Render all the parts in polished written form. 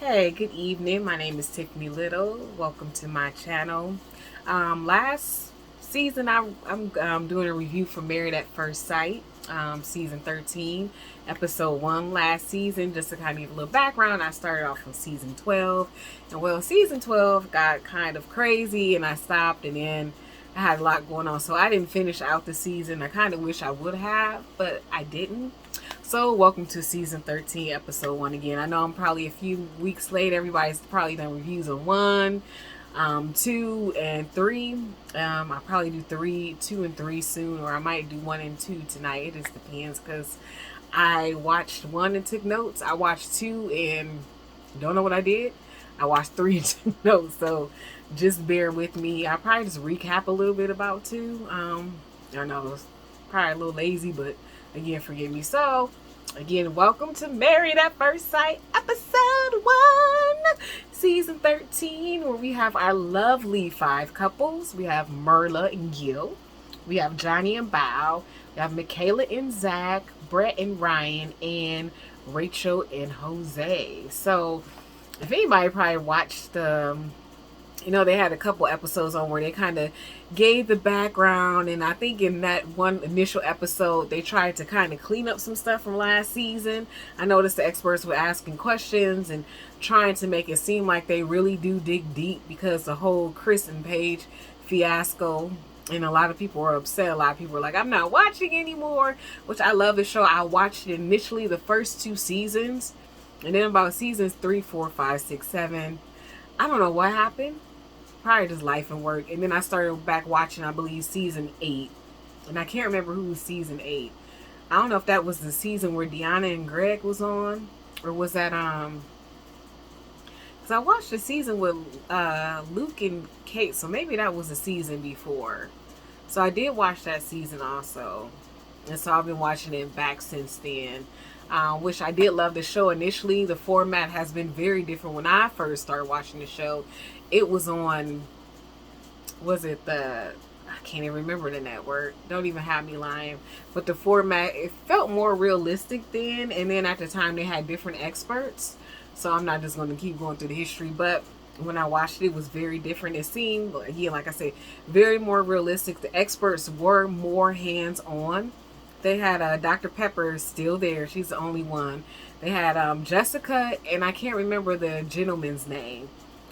Hey, good evening. My name is Tiffany Little. Welcome to my channel. Last season, I'm doing a review for Married at First Sight, season 13, episode 1 last season. Just to kind of give a little background, I started off from season 12. And well, season 12 got kind of crazy and I stopped, and then I had a lot going on. So I didn't finish out the season. I kind of wish I would have, but I didn't. So, welcome to season 13, episode 1 again. I know I'm probably a few weeks late. Everybody's probably done reviews on 1, 2, and 3. I'll probably do 2 and 3 soon, or I might do 1 and 2 tonight. It just depends because I watched 1 and took notes. I watched 2 and don't know what I did. I watched 3 and took notes. So, just bear with me. I'll probably just recap a little bit about 2. I know it's probably a little lazy, but again, forgive me. So, again, welcome to Married at First Sight, episode 1, season 13, where we have our lovely 5 couples. We have Merla and Gil. We have Johnny and Bao. We have Michaela and Zach, Brett and Ryan, and Rachel and Jose. So, if anybody probably watched they had a couple episodes on where they kind of gave the background, and I think in that one initial episode they tried to kind of clean up some stuff from last season. I noticed the experts were asking questions and trying to make it seem like they really do dig deep, because the whole Chris and Paige fiasco, and a lot of people were upset. A lot of people were like, I'm not watching anymore, which I love the show. I watched it initially the first 2 seasons, and then about seasons 3, 4, 5, 6, 7, I don't know what happened. Probably just life and work. And then I started back watching, I believe, season 8. And I can't remember who was season 8. I don't know if that was the season where Deanna and Greg was on. Or was that, because I watched the season with Luke and Kate. So maybe that was the season before. So I did watch that season also. And so I've been watching it back since then. Which I did love the show initially. The format has been very different. When I first started watching the show, it was on, I can't even remember the network. Don't even have me lying. But the format, it felt more realistic then. And then at the time, they had different experts. So I'm not just going to keep going through the history. But when I watched it, it was very different. It seemed, again, like I said, very more realistic. The experts were more hands-on. They had Dr. Pepper still there. She's the only one. They had Jessica, and I can't remember the gentleman's name.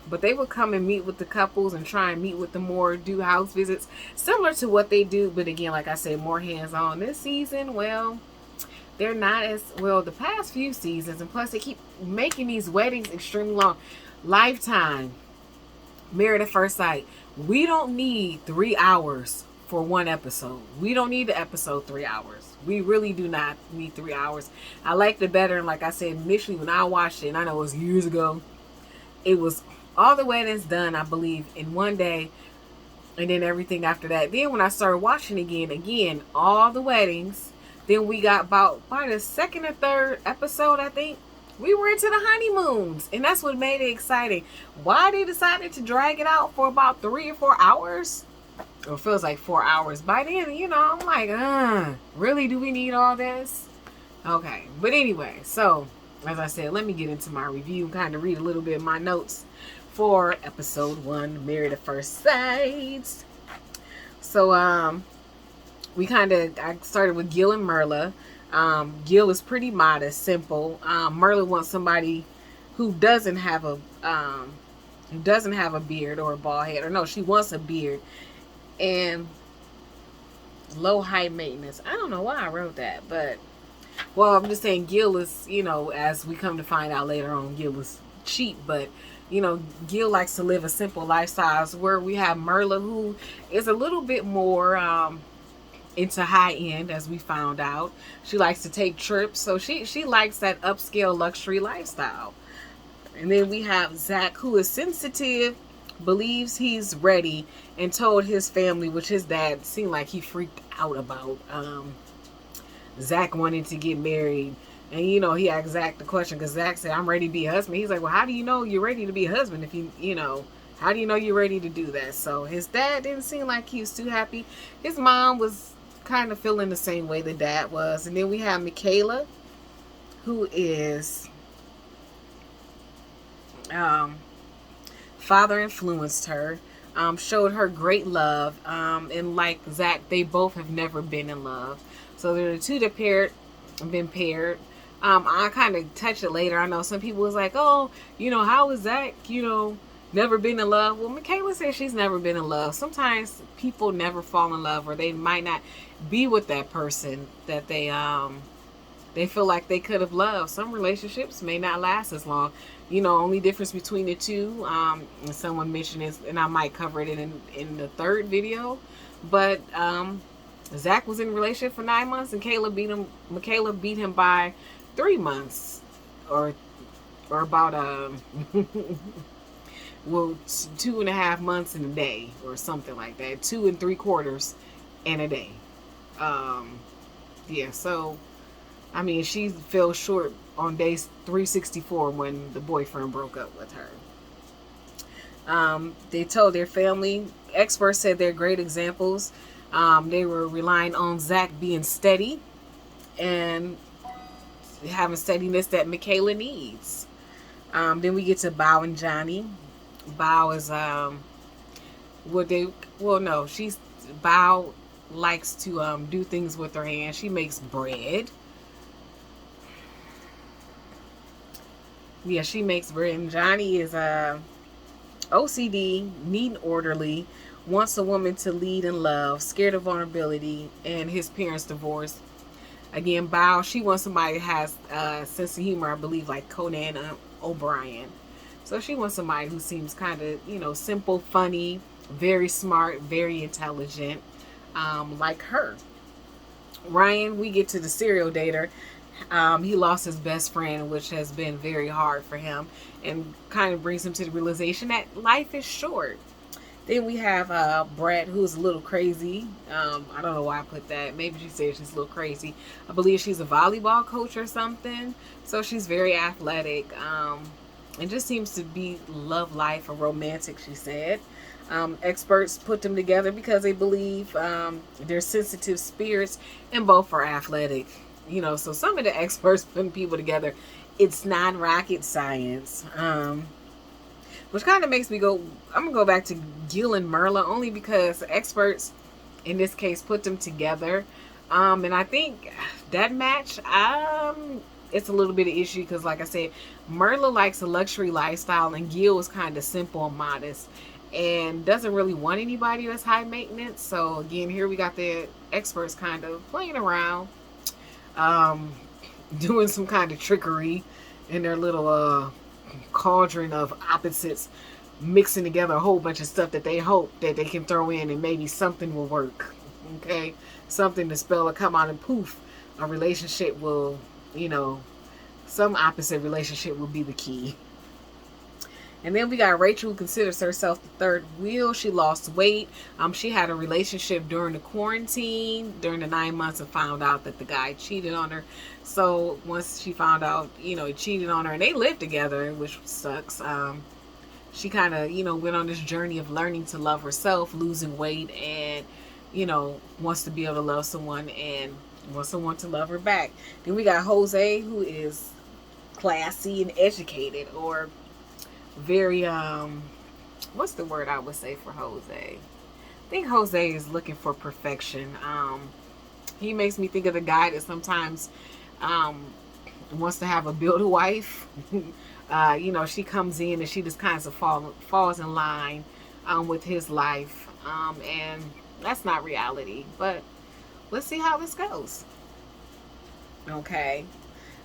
But they would come and meet with the couples and try and meet with them more, do house visits. Similar to what they do, but again, like I said, more hands-on. This season, well, they're not as, well, the past few seasons. And plus, they keep making these weddings extremely long. Lifetime, Married at First Sight. We don't need 3 hours for one episode. We don't need the episode 3 hours. We really do not need 3 hours. I liked it better, and like I said initially when I watched it, and I know it was years ago, it was all the weddings done, I believe, in one day, and then everything after that. Then when I started watching again, all the weddings. Then we got about by the second or third episode, I think, we were into the honeymoons, and that's what made it exciting. Why they decided to drag it out for about 3 or 4 hours? It feels like 4 hours. By then, I'm like, really, do we need all this? Okay, but anyway, so as I said, let me get into my review and kind of read a little bit of my notes for episode 1, Married at First Sight. So, I started with Gil and Merla. Gil is pretty modest, simple. Merla wants somebody who doesn't have a beard or a bald head, or no, she wants a beard and low high maintenance. I don't know why I wrote that, but well, I'm just saying Gil is, as we come to find out later on, Gil is cheap, but Gil likes to live a simple lifestyle. Where we have Merla, who is a little bit more into high end, as we found out. She likes to take trips, so she likes that upscale luxury lifestyle. And then we have Zach, who is sensitive, believes he's ready, and told his family, which his dad seemed like he freaked out about, Zach wanting to get married. And he asked Zach the question, because Zach said, I'm ready to be a husband. He's like, well, how do you know you're ready to be a husband if how do you know you're ready to do that? So his dad didn't seem like he was too happy. His mom was kind of feeling the same way the dad was. And then we have Michaela, who is Um, Father influenced her, showed her great love, and like Zach, they both have never been in love. So they're the two that been paired. I kind of touch it later. I know some people was like, oh, how is Zach, never been in love? Well, Michaela says she's never been in love. Sometimes people never fall in love, or they might not be with that person that they feel like they could have loved. Some relationships may not last as long. Only difference between the two, and someone mentioned this, and I might cover it in the third video, but Zach was in a relationship for 9 months, and Michaela beat him by 3 months, or about well, 2.5 months in a day, or something like that. 2 3/4 in a day. Yeah, so I mean, she fell short on day 364 when the boyfriend broke up with her. They told their family, experts said they're great examples. They were relying on Zach being steady and having steadiness that Michaela needs. Then we get to Bao and Johnny. Bao is Bao likes to do things with her hands. She makes bread. Yeah, she makes bread. And Johnny is OCD, neat and orderly, wants a woman to lead in love, scared of vulnerability, and his parents divorced. Again, Bao, she wants somebody that has a sense of humor, I believe, like Conan O'Brien. So she wants somebody who seems kind of, simple, funny, very smart, very intelligent, like her. Ryan, we get to the serial dater. He lost his best friend, which has been very hard for him, and kind of brings him to the realization that life is short. Then we have Brett, who's a little crazy. I don't know why I put that. Maybe she said she's a little crazy. I believe she's a volleyball coach or something. So she's very athletic. And just seems to be love life or romantic, she said. Experts put them together because they believe they're sensitive spirits, and both are athletic. So some of the experts putting people together, it's not rocket science. Which kind of makes me go, I'm going to go back to Gil and Merla, only because experts, in this case, put them together. And I think that match, it's a little bit of issue because, like I said, Merla likes a luxury lifestyle, and Gil is kind of simple and modest and doesn't really want anybody that's high maintenance. So, again, here we got the experts kind of playing around, doing some kind of trickery in their little cauldron of opposites, mixing together a whole bunch of stuff that they hope that they can throw in and maybe something will work. Okay, something to spell or come out, and poof, a relationship will, some opposite relationship will be the key. And then we got Rachel, who considers herself the third wheel. She lost weight. She had a relationship during the quarantine, during the 9 months, and found out that the guy cheated on her. So once she found out, he cheated on her, and they lived together, which sucks. She kind of, went on this journey of learning to love herself, losing weight, and, wants to be able to love someone and wants someone to love her back. Then we got Jose, who is classy and educated, or very what's the word I would say for Jose? I think Jose is looking for perfection. He makes me think of the guy that sometimes wants to have a builder wife. She comes in and she just kind of falls in line with his life, and that's not reality, but let's see how this goes. Okay.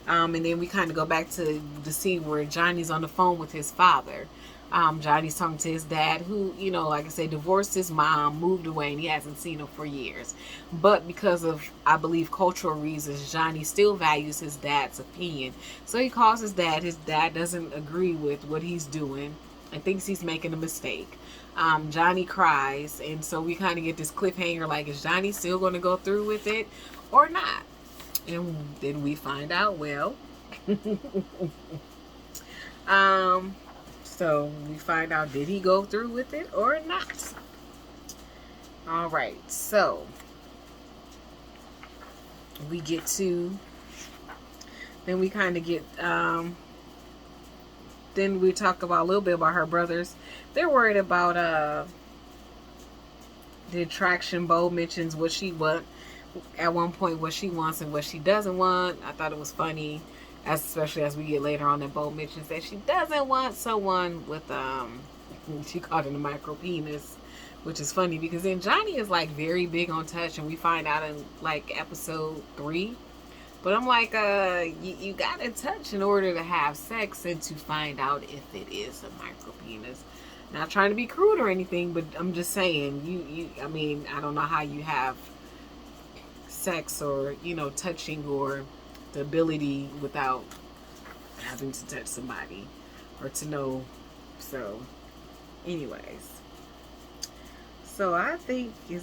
And then we kind of go back to the scene where Johnny's on the phone with his father. Johnny's talking to his dad, who, like I said, divorced his mom, moved away, and he hasn't seen her for years. But because of, I believe, cultural reasons, Johnny still values his dad's opinion. So he calls his dad. His dad doesn't agree with what he's doing and thinks he's making a mistake. Johnny cries, and so we kind of get this cliffhanger, like, is Johnny still going to go through with it or not? And then we find out, well, so we find out, did he go through with it or not? All right, so we get to, then we kind of get, then we talk about a little bit about her brothers. They're worried about the attraction. Bo mentions what she want at one point, what she wants and what she doesn't want. I thought it was funny, especially as we get later on that Bo mentions that she doesn't want someone with she called it a micro penis, which is funny because then Johnny is like very big on touch, and we find out in like episode 3. But I'm like, you gotta touch in order to have sex and to find out if it is a micro penis. Not trying to be crude or anything, but I'm just saying, I mean, I don't know how you have sex or, touching or the ability without having to touch somebody or to know. So, anyways. So I think, I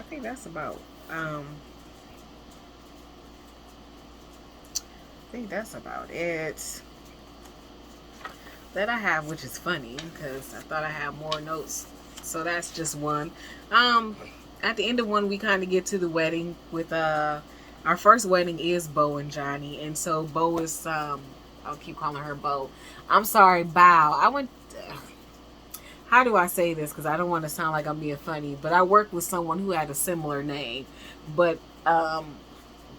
think that's about, I think that's about it that I have, which is funny because I thought I had more notes. So that's just one. At the end of one, we kind of get to the wedding with our first wedding is Bo and Johnny, and so Bo is I'll keep calling her Bo. I'm sorry, Bow. I went. How do I say this? Because I don't want to sound like I'm being funny, but I worked with someone who had a similar name, but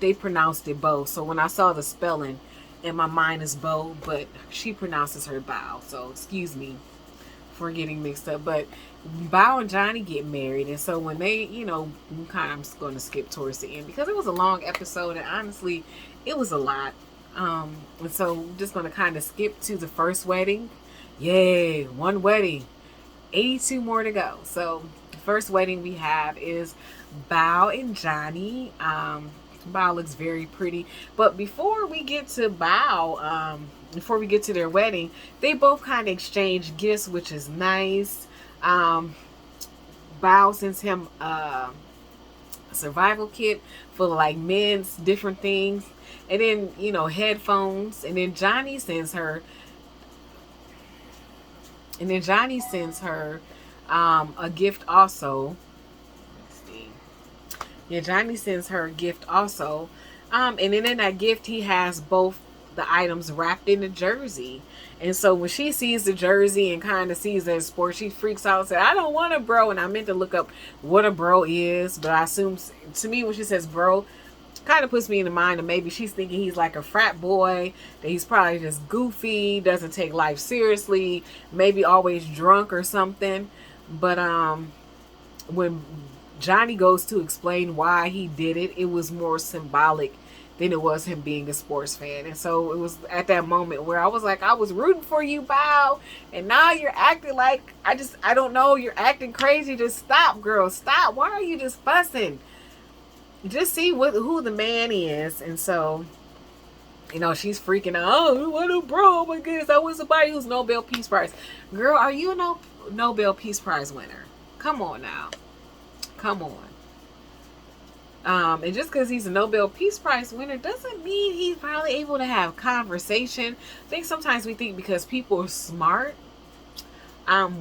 they pronounced it Bo. So when I saw the spelling, in my mind is Bo, but she pronounces her Bow. So excuse me for getting mixed up. But Bow and Johnny get married, and so when they, I'm just going to skip towards the end because it was a long episode, and honestly, it was a lot. And so I'm just going to kind of skip to the first wedding. Yay, one wedding. 82 more to go. So the first wedding we have is Bow and Johnny. Bow looks very pretty. But before we get to Bow, before we get to their wedding, they both kind of exchange gifts, which is nice. Bow sends him a survival kit full of like men's different things. And then, headphones. And then Johnny sends her a gift also. Let's see. Yeah, Johnny sends her a gift also. And then in that gift, he has both the items wrapped in a jersey. And so when she sees the jersey and kind of sees that sport, she freaks out and says, I don't want a bro. And I meant to look up what a bro is. But I assume, to me, when she says bro, kind of puts me in the mind of maybe she's thinking he's like a frat boy, that he's probably just goofy, doesn't take life seriously, maybe always drunk or something. But when Johnny goes to explain why he did it, it was more symbolic than it was him being a sports fan. And so it was at that moment where I was like, I was rooting for you, Bow, and now you're acting like, I don't know, you're acting crazy. Just stop, girl, stop. Why are you just fussing? Just see who the man is. And so, she's freaking out. Oh, what a bro. Oh my goodness. I was somebody who's Nobel Peace Prize. Girl, are you a Nobel Peace Prize winner? Come on now. Come on. And just because he's a Nobel Peace Prize winner doesn't mean he's probably able to have conversation. I think sometimes we think because people are smart,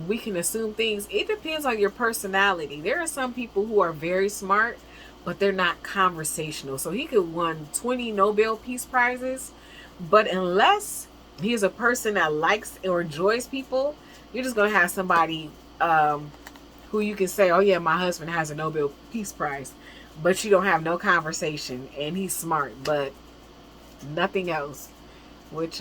we can assume things. It depends on your personality. There are some people who are very smart, but they're not conversational. So he could won 20 Nobel Peace Prizes, but unless he is a person that likes or enjoys people, you're just going to have somebody who you can say, oh yeah, my husband has a Nobel Peace Prize, but you don't have no conversation, and he's smart, but nothing else, which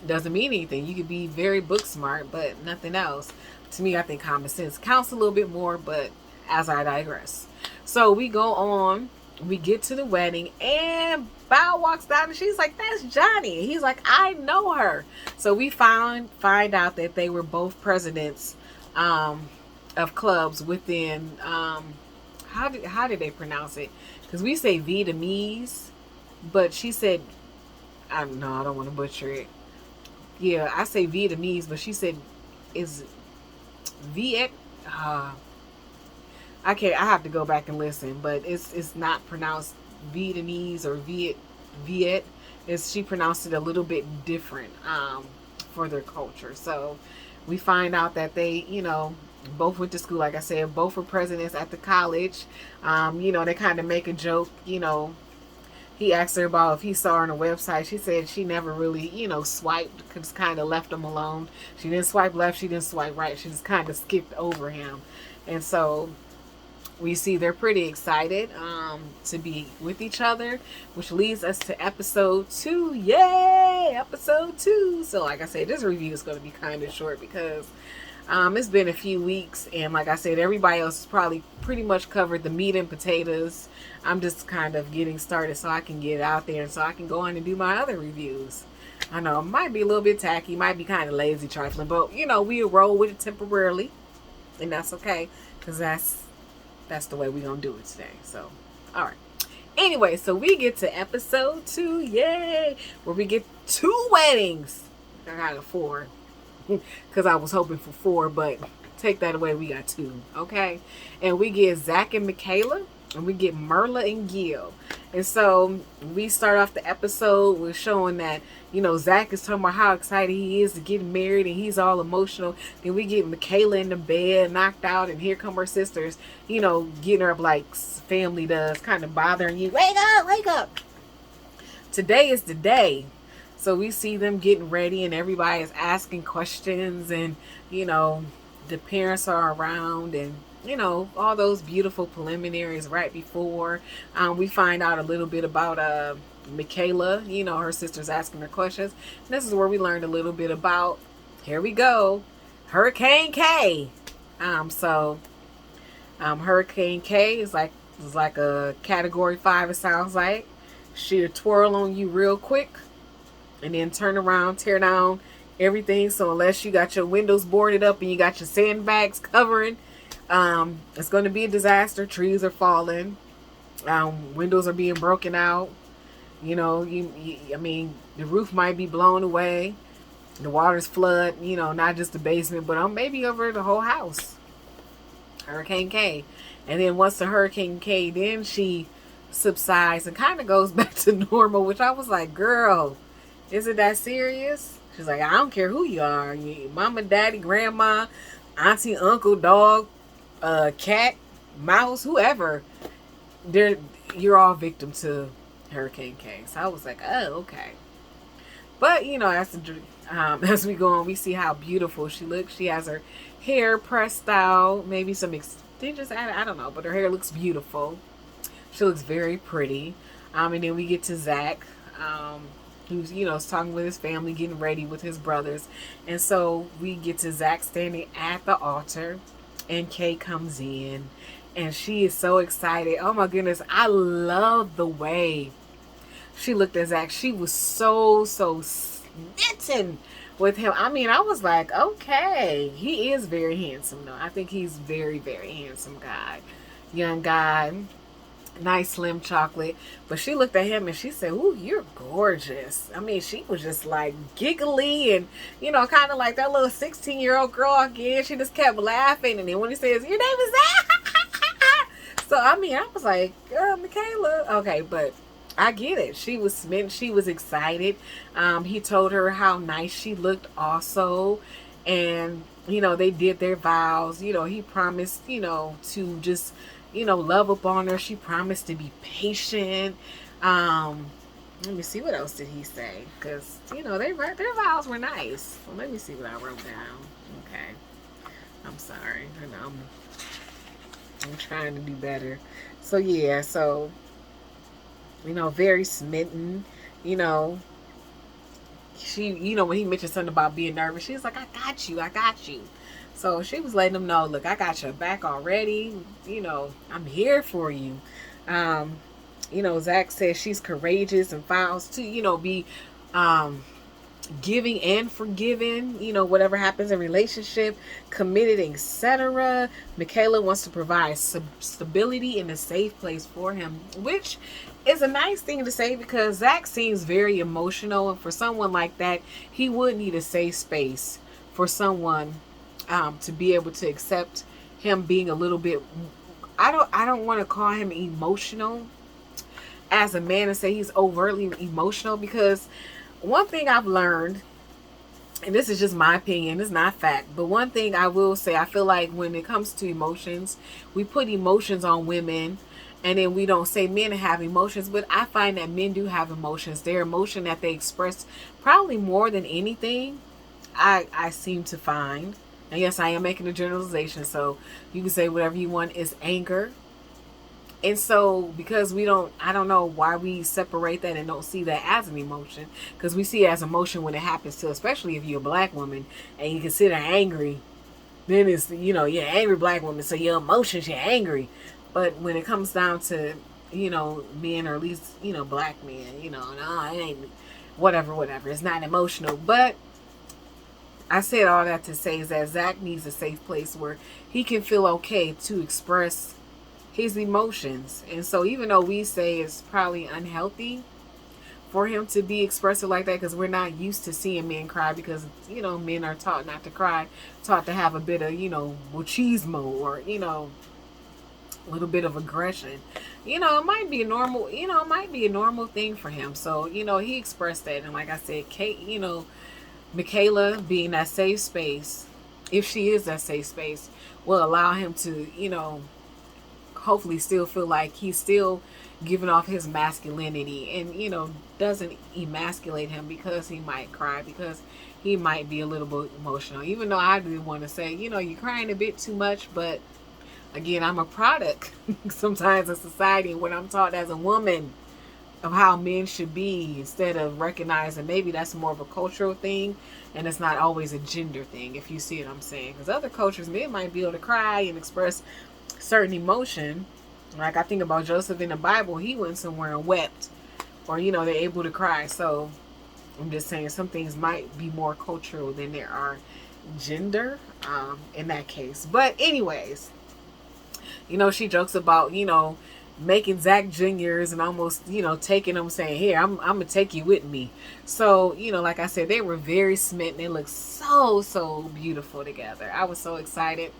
doesn't mean anything. You could be very book smart, but nothing else. To me, I think common sense counts a little bit more, but as I digress. So we go on, we get to the wedding, and Bow walks down, and she's like, that's Johnny. He's like, I know her. So we find out that they were both presidents of clubs within, how did they pronounce it? Because we say Vietnamese, but she said, I don't know, I don't want to butcher it. Yeah, I say Vietnamese, but she said, is Viet, I have to go back and listen, but it's not pronounced Vietnamese or Viet. She pronounced it a little bit different for their culture. So we find out that they, both went to school, like I said, both were presidents at the college. They kind of make a joke, he asked her about if he saw her on a website. She said she never really, swiped, just kind of left him alone. She didn't swipe left, she didn't swipe right. She just kind of skipped over him. And so we see they're pretty excited to be with each other, which leads us to episode 2. Yay! Episode 2. So like I said, this review is going to be kind of short because it's been a few weeks, and like I said, everybody else has probably pretty much covered the meat and potatoes. I'm just kind of getting started so I can get out there and so I can go on and do my other reviews. I know it might be a little bit tacky, might be kind of lazy trifling, but we roll with it temporarily, and that's okay, because that's the way we're gonna do it today. So all right, anyway, so we get to episode 2, yay, where we get 2 weddings. I got a 4 because I was hoping for 4, but take that away, we got 2. Okay, and we get Zach and Michaela, and we get Merla and Gil. And so we start off the episode with showing that Zach is talking about how excited he is to get married, and he's all emotional. Then we get Michaela in the bed, knocked out, and here come her sisters, getting her up like family does, kind of bothering you. Wake up, wake up. Today is the day. So we see them getting ready, and everybody is asking questions, and the parents are around, and all those beautiful preliminaries right before we find out a little bit about Michaela. Her sister's asking her questions, and this is where we learned a little bit about, here we go, Hurricane K. Hurricane K is like a category 5, it sounds like. She'll twirl on you real quick and then turn around, tear down everything. So unless you got your windows boarded up and you got your sandbags covering, it's going to be a disaster. Trees are falling, windows are being broken out. I mean, the roof might be blown away. The water's flood. Not just the basement, but maybe over the whole house. Hurricane K, and then once the Hurricane K, then she subsides and kind of goes back to normal. Which I was like, girl, is it that serious? She's like, I don't care who you are. Mama, daddy, grandma, auntie, uncle, dog, cat, mouse, whoever. You're all victim to Hurricane K. So I was like, oh, okay. But, as we go on, we see how beautiful she looks. She has her hair pressed out, maybe some extensions. I don't know, but her hair looks beautiful. She looks very pretty. And then we get to Zach, who's, is talking with his family, getting ready with his brothers. And so we get to Zach standing at the altar, and Kay comes in, and she is so excited. Oh my goodness, I love the way she looked at Zach. She was so smitten with him. I mean, I was like, okay, he is very handsome though. I think he's very, very handsome guy. Young guy. Nice slim chocolate. But she looked at him and she said, ooh, you're gorgeous. I mean, she was just like giggly and kind of like that little 16-year-old girl again. She just kept laughing, and then when he says, your name is that, so I mean, I was like, girl, Michaela, okay. But I get it. She was smitten. She was excited. He told her how nice she looked also, and they did their vows. He promised to just love upon her. She promised to be patient. Let me see, what else did he say? Because their vows were nice. So let me see what I wrote down. Okay, I'm sorry. I'm trying to do better. So yeah, so very smitten. She when he mentioned something about being nervous, she was like, I got you. So she was letting him know, look, I got your back already. I'm here for you. Zach says she's courageous and vows to, be giving and forgiving, whatever happens in relationship, committed, etc. Michaela wants to provide stability in a safe place for him, which is a nice thing to say because Zach seems very emotional, and for someone like that, he would need a safe space for someone to be able to accept him being a little bit, I don't want to call him emotional as a man and say he's overtly emotional, because one thing I've learned, and this is just my opinion, it's not fact, but one thing I will say, I feel like when it comes to emotions, we put emotions on women And then we don't say men have emotions, but I find that men do have emotions. Their emotion that they express probably more than anything, I seem to find. And yes, I am making a generalization, so you can say whatever you want, is anger. And so, because we don't, I don't know why we separate that and don't see that as an emotion. Because we see it as emotion when it happens to, especially if you're a black woman and you consider angry, then it's, you're an angry black woman, so your emotions, you're angry. But when it comes down to, men, or at least, black men, no, it ain't, whatever. It's not emotional. But I said all that to say is that Zach needs a safe place where he can feel okay to express his emotions. And so even though we say it's probably unhealthy for him to be expressive like that, because we're not used to seeing men cry, because men are taught not to cry, taught to have a bit of machismo, or a little bit of aggression. It might be a normal, thing for him. So he expressed that. And like I said, Kate, Michaela being that safe space, if she is that safe space, will allow him to hopefully still feel like he's still giving off his masculinity, and doesn't emasculate him because he might cry, because he might be a little bit emotional. Even though I do want to say, you're crying a bit too much, but again, I'm a product sometimes of society, when I'm taught as a woman of how men should be, instead of recognizing maybe that's more of a cultural thing and it's not always a gender thing, if you see what I'm saying. Because other cultures, men might be able to cry and express certain emotion. Like I think about Joseph in the Bible, he went somewhere and wept, or they're able to cry. So I'm just saying some things might be more cultural than there are gender in that case. But anyways, she jokes about making Zach Juniors and almost taking them, saying, here, I'm gonna take you with me. So like I said, they were very smitten. They looked so beautiful together. I was so excited.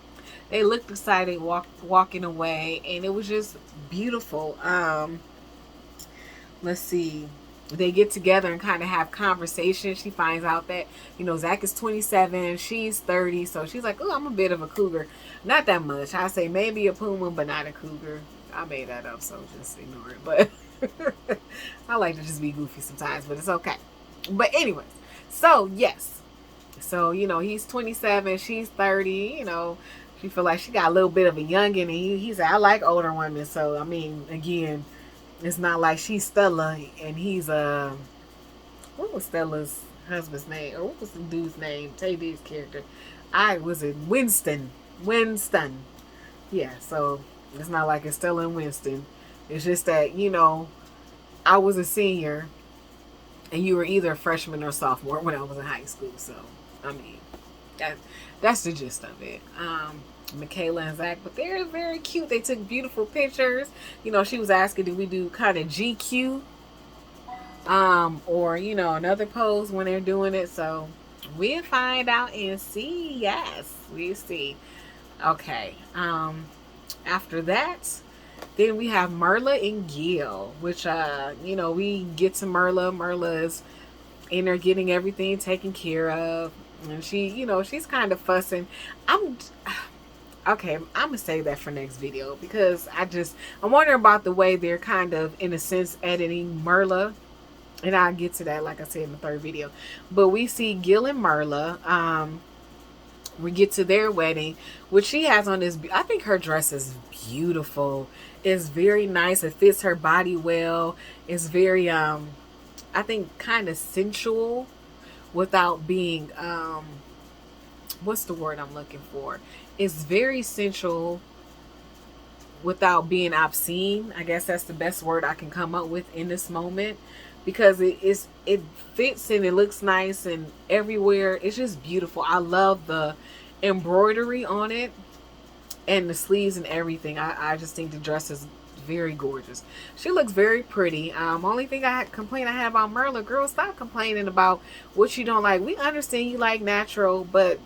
They looked excited walking away, and it was just beautiful. Let's see. They get together and kind of have conversation. She finds out that, Zach is 27, she's 30. So she's like, oh, I'm a bit of a cougar. Not that much. I say maybe a puma, but not a cougar. I made that up, so just ignore it. But I like to just be goofy sometimes, but it's okay. But anyways, so yes. So, he's 27, she's 30, she feel like she got a little bit of a youngin', and he said, I like older women. So, I mean, again, it's not like she's Stella and he's what was Stella's husband's name, or what was the dude's name, Tay's character? Was it Winston? Yeah, so it's not like it's Stella and Winston. It's just that I was a senior and you were either a freshman or sophomore when I was in high school. So I mean, that's the gist of it. Michaela and Zach, but they're very cute. They took beautiful pictures. She was asking, do we do kind of GQ or another pose when they're doing it? So we'll find out and see. Yes, we'll see. Okay. After that, then we have Merla and Gil, which we get to Merla. Merla's in there getting everything taken care of, and she she's kind of fussing. Okay, I'm gonna save that for next video, because I'm wondering about the way they're kind of, in a sense, editing Merla, and I'll get to that, like I said, in the third video. But we see Gil and Merla. We get to their wedding, which she has on this. I think her dress is beautiful. It's very nice. It fits her body well. It's very, I think, kind of sensual, without being, what's the word I'm looking for? It's very sensual without being obscene. I guess that's the best word I can come up with in this moment, because it fits and it looks nice, and everywhere it's just beautiful. I love the embroidery on it and the sleeves and everything. I just think the dress is very gorgeous. She looks very pretty. Only thing complaint I have about Merla, girl, stop complaining about what you don't like. We understand you like natural, but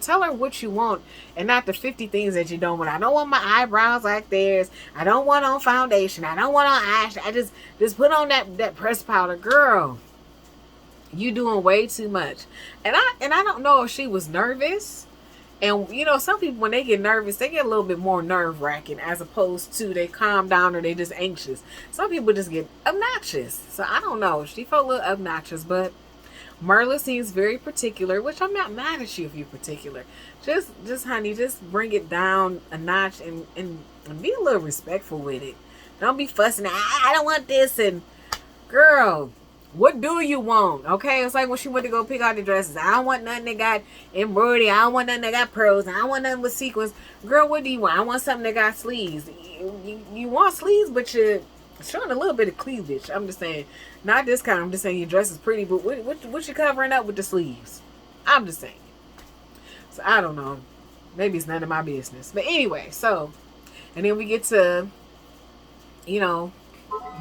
tell her what you want, and not the 50 things that you don't want. I don't want my eyebrows like theirs. I don't want on foundation. I don't want on eyeshadow. I just put on that pressed powder. Girl, you doing way too much. And I don't know if she was nervous And you know, some people when they get nervous, they get a little bit more nerve wracking as opposed to they calm down or they just anxious. Some people just get obnoxious. So I don't know. She felt a little obnoxious, but Marla seems very particular, which I'm not mad at you if you're particular. Just honey, just bring it down a notch and be a little respectful with it. Don't be fussing. I don't want this. And girl, what do you want? Okay, it's like when she went to go pick out the dresses. I don't want nothing that got embroidery. I don't want nothing that got pearls. I don't want nothing with sequins. Girl, what do you want? I want something that got sleeves. You want sleeves, but you're showing a little bit of cleavage. I'm just saying, not this kind. I'm just saying your dress is pretty, but what you covering up with the sleeves? I'm just saying. So I don't know. Maybe it's none of my business. But anyway, so, and then we get to, you know,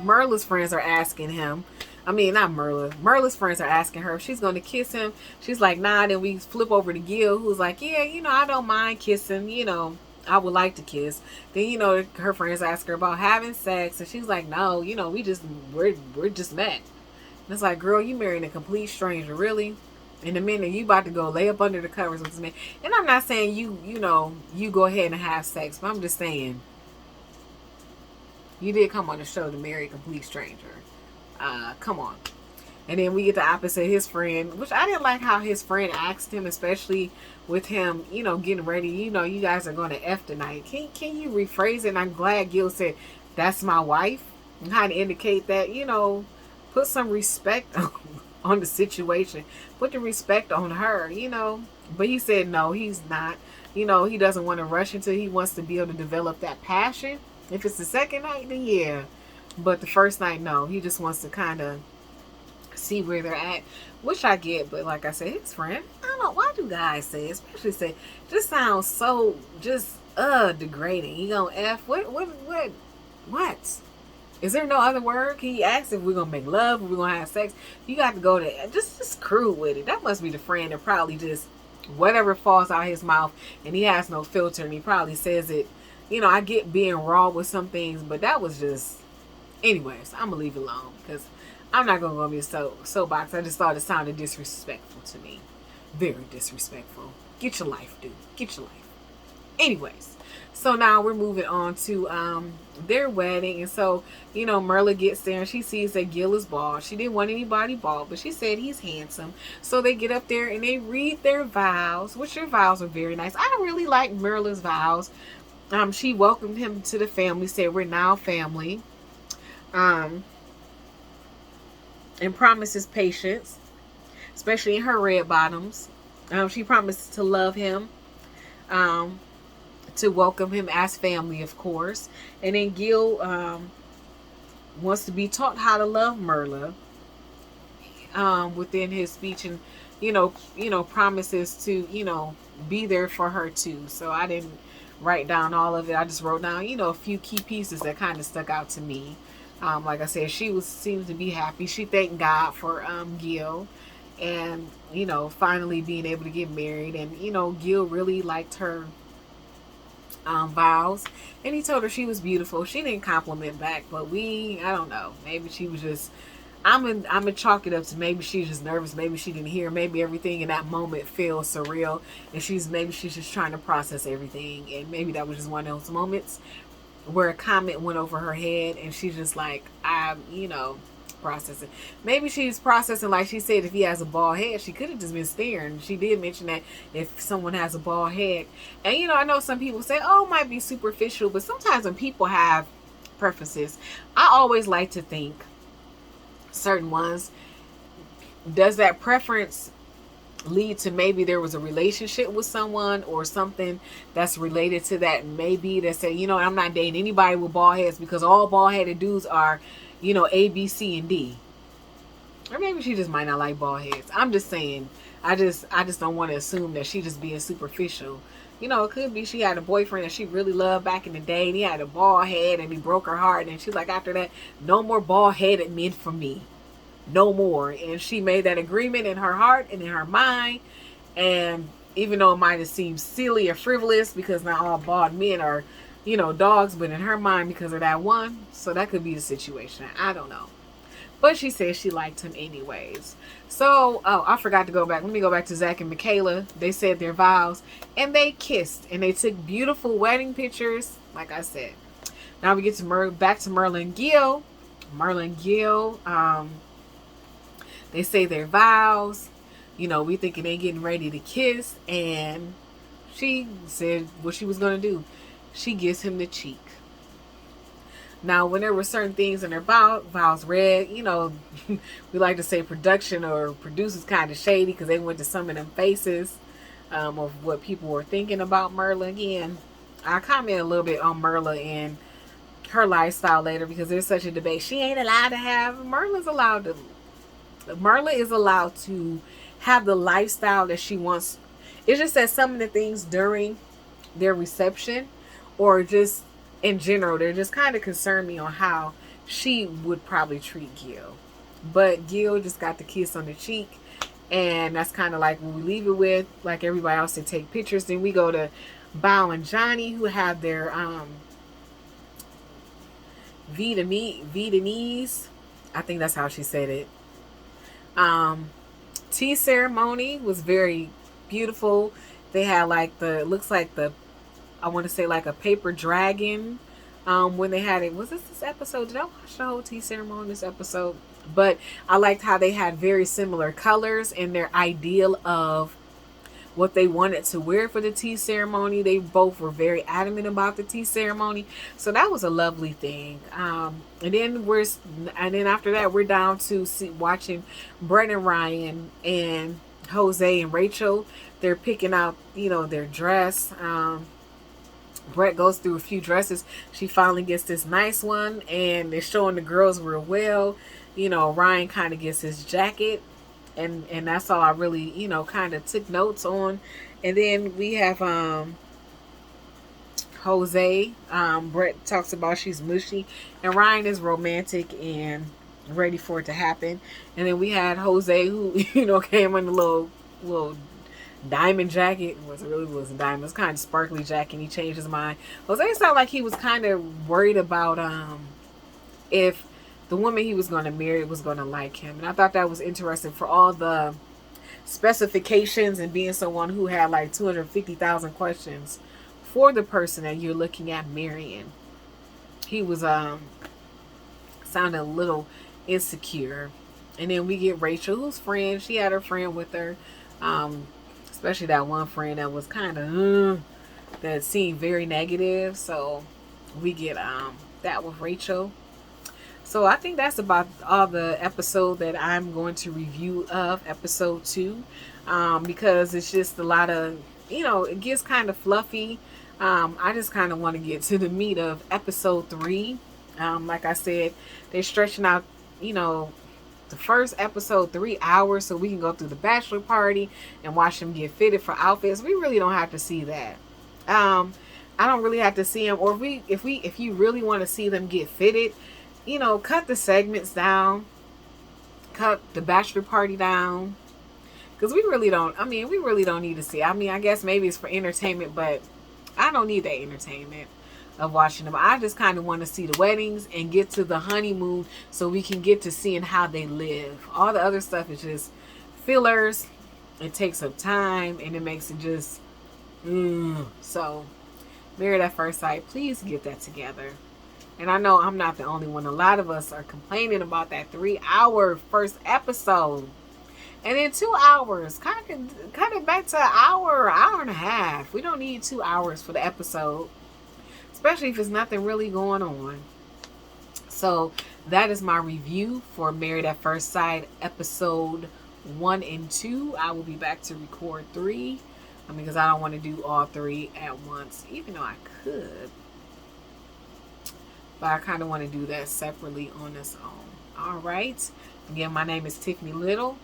Merla's friends are asking him. I mean, not Merla. Merla's friends are asking her if she's going to kiss him. She's like, nah. Then we flip over to Gil, who's like, yeah, you know, I don't mind kissing. You know, I would like to kiss. Then, you know, her friends ask her about having sex. And she's like, no, you know, we're just met. And it's like, girl, you marrying a complete stranger, really? In a minute, you about to go lay up under the covers with this man. And I'm not saying you know, you go ahead and have sex. But I'm just saying, you did come on the show to marry a complete stranger. Come on. And then we get the opposite, his friend, which I didn't like how his friend asked him, especially with him, you know, getting ready. You know, you guys are going to F tonight. Can you rephrase it? And I'm glad Gil said, that's my wife. And kind of indicate that, you know, put some respect on the situation. Put the respect on her, you know. But he said, no, he's not. You know, he doesn't want to rush until he wants to be able to develop that passion. If it's the second night, then yeah. But the first night, no. He just wants to kind of see where they're at, which I get. But like I said, his friend, I don't know. Why do guys say, especially say, just sounds so just degrading. You gonna F? What? Is there no other word? He asked if we're gonna make love, if we're gonna have sex. You got to go to just crude with it. That must be the friend that probably just whatever falls out his mouth, and he has no filter, and he probably says it. You know, I get being raw with some things, but that was just. Anyways, I'm gonna leave it alone because I'm not gonna go be a soapbox. I just thought it sounded disrespectful to me, very disrespectful. Get your life, dude. Get your life. Anyways, so now we're moving on to their wedding, and so you know Merla gets there and she sees that Gil is bald. She didn't want anybody bald, but she said he's handsome. So they get up there and they read their vows, which their vows are very nice. I don't really like Merla's vows. She welcomed him to the family, said we're now family. And promises patience, especially in her red bottoms. She promises to love him, to welcome him as family, of course. And then Gil wants to be taught how to love Merla within his speech, and you know promises to be there for her too. So I didn't write down all of it. I just wrote down a few key pieces that kind of stuck out to me. Like I said, she seems to be happy. She thanked God for Gil, and finally being able to get married. And Gil really liked her vows, and he told her she was beautiful. She didn't compliment back, but I don't know. Maybe she was just. I'm gonna chalk it up to maybe she's just nervous. Maybe she didn't hear. Maybe everything in that moment feels surreal, and she's just trying to process everything. And maybe that was just one of those moments where a comment went over her head and she's just like, I'm processing. Maybe she's processing, like she said, if he has a bald head. She could have just been staring. She did mention that if someone has a bald head. And I know some people say, oh, it might be superficial, but sometimes when people have preferences, I always like to think certain ones, does that preference lead to maybe there was a relationship with someone or something that's related to that? Maybe they say, I'm not dating anybody with bald heads because all bald headed dudes are, A, B, C, and D. Or maybe she just might not like bald heads. I'm just saying, I just don't want to assume that she just being superficial. It could be she had a boyfriend that she really loved back in the day, and he had a bald head and he broke her heart, and she's like, after that, no more bald headed men for me. No more. And she made that agreement in her heart and in her mind. And even though it might have seemed silly or frivolous because not all bald men are, dogs, but in her mind because of that one. So that could be the situation. I don't know. but she said she liked him anyways. So, oh, I forgot to go back. Let me go back to Zach and Michaela. They said their vows and they kissed and they took beautiful wedding pictures. Like I said, now we get to back to Merlin and Gil. Merlin and Gil, they say their vows. You know, we thinking they getting ready to kiss, and she said what she was gonna do. She gives him the cheek. Now, when there were certain things in her vows read, you know, we like to say production or producers kind of shady because they went to some of them faces of what people were thinking about Merla. Again, I comment a little bit on Merla and her lifestyle later because there's such a debate. She ain't allowed to have. Merla is allowed to have the lifestyle that she wants. It's just that some of the things during their reception or just in general, they're just kind of concerned me on how she would probably treat Gil. But Gil just got the kiss on the cheek, and that's kind of like when we leave it with, like everybody else, to take pictures. Then we go to Bao and Johnny, who have their Vietnamese, I think that's how she said it. Tea ceremony was very beautiful. They had like looks like I want to say like a paper dragon. When they had it, was this episode? Did I watch the whole tea ceremony this episode? But I liked how they had very similar colors and their ideal of what they wanted to wear for the tea ceremony. They both were very adamant about the tea ceremony, so that was a lovely thing. And then after that, we're down to watching Brett and Ryan and Jose and Rachel. They're picking out, you know, their dress. Brett goes through a few dresses. She finally gets this nice one, and they're showing the girls real well. You know, Ryan kind of gets his jacket, and that's all I really, you know, kind of took notes on. And then we have Jose. Brett talks about she's mushy, and Ryan is romantic and ready for it to happen. And then we had Jose, who, you know, came in a little diamond jacket. It really wasn't diamond. It was kind of sparkly jacket, and he changed his mind. Jose sounded like he was kind of worried about if the woman he was going to marry was going to like him. And I thought that was interesting for all the specifications and being someone who had like 250,000 questions for the person that you're looking at marrying. He was sounded a little insecure. And then we get Rachel, who's friend. She had her friend with her. Especially that one friend that was kind of that seemed very negative. So we get that with Rachel. So I think that's about all the episode that I'm going to review of episode 2, because it's just a lot of, you know, it gets kind of fluffy. I just kind of want to get to the meat of episode 3. Like I said, they're stretching out, you know, the first episode 3 hours so we can go through the bachelor party and watch them get fitted for outfits. We really don't have to see that. I don't really have to see them. Or if you really want to see them get fitted, you know, cut the segments down, cut the bachelor party down, because we really don't need to see. I mean, I guess maybe it's for entertainment, but I don't need that entertainment of watching them. I just kind of want to see the weddings and get to the honeymoon so we can get to seeing how they live. All the other stuff is just fillers. It takes up time and it makes it just So Married at First Sight, please get that together. And I know I'm not the only one. A lot of us are complaining about that 3-hour first episode. And then 2 hours, kind of back to an hour and a half. We don't need 2 hours for the episode, especially if there's nothing really going on. So that is my review for Married at First Sight episode 1 and 2. I will be back to record 3, because I don't want to do all 3 at once, even though I could. But I kind of want to do that separately on its own. All right. Again, my name is Tiffany Little.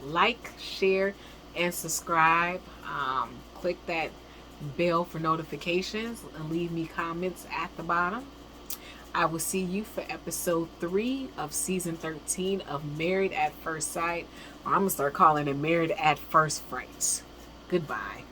Like, share, and subscribe. Click that bell for notifications and leave me comments at the bottom. I will see you for episode 3 of season 13 of Married at First Sight. Or I'm going to start calling it Married at First Fright. Goodbye.